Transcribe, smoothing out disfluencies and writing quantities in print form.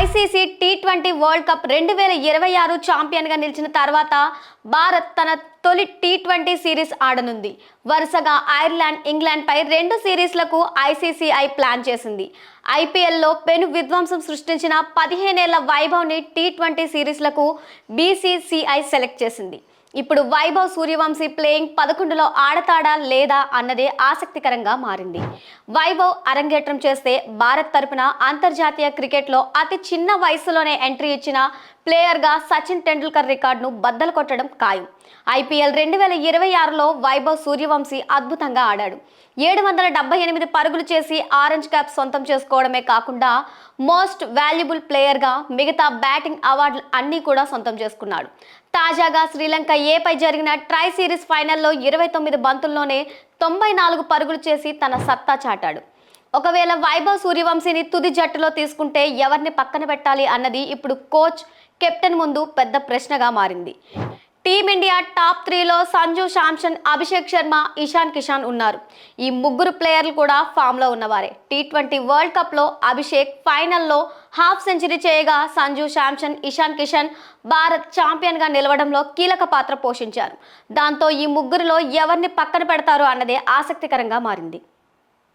ICC T20 world cup 2026 ఛాంపియన్గా నిలిచిన తర్వాత భారత్ తన తొలి టీ20 సిరీస్ ఆడనుంది. వరుసగా ఐర్లాండ్, ఇంగ్లాండ్పై 2 సిరీస్లకు ఐసీసీఐ ప్లాన్ చేసింది. ఐపీఎల్లో పెను విధ్వంసం సృష్టించిన 15 ఏళ్ల వైభవ్ని టీ20 సిరీస్లకు బీసీసీఐ సెలెక్ట్ చేసింది. ఇప్పుడు వైభవ్ సూర్యవంశీ ప్లేయింగ్ 11లో ఆడతాడా లేదా అన్నదే ఆసక్తికరంగా మారింది. వైభవ్ అరంగేట్రం చేస్తే భారత్ తరపున అంతర్జాతీయ క్రికెట్లో అతి చిన్న వయసులోనే ఎంట్రీ ఇచ్చిన ప్లేయర్గా సచిన్ టెండూల్కర్ రికార్డును బద్దలు కొట్టడం ఖాయం. ఐపీఎల్ 2026లో వైభవ్ సూర్యవంశీ అద్భుతంగా ఆడాడు. 778 పరుగులు చేసి ఆరెంజ్ క్యాప్ సొంతం చేసుకోవడమే కాకుండా మోస్ట్ వాల్యుబుల్ ప్లేయర్గా మిగతా బ్యాటింగ్ అవార్డులు అన్నీ కూడా సొంతం చేసుకున్నాడు. తాజాగా శ్రీలంక ఏపై జరిగిన ట్రై సిరీస్ ఫైనల్లో 29 బంతుల్లోనే 94 పరుగులు చేసి తన సత్తా చాటాడు. ఒకవేళ వైభవ్ సూర్యవంశీని తుది జట్టులో తీసుకుంటే ఎవరిని పక్కన పెట్టాలి అన్నది ఇప్పుడు కోచ్, కెప్టెన్ ముందు పెద్ద ప్రశ్నగా మారింది. టీమిండియా టాప్ 3లో సంజు శాంసన్, అభిషేక్ శర్మ, ఇషాన్ కిషాన్ ఉన్నారు. ఈ ముగ్గురు ప్లేయర్లు కూడా ఫామ్లో ఉన్నవారే. టీ20 వరల్డ్ కప్లో అభిషేక్ ఫైనల్లో హాఫ్ సెంచరీ చేయగా సంజు శాంసన్, ఇషాన్ కిషాన్ భారత్ ఛాంపియన్గా నిలవడంలో కీలక పాత్ర పోషించారు. దాంతో ఈ ముగ్గురిలో ఎవరిని పక్కన పెడతారు అన్నదే ఆసక్తికరంగా మారింది.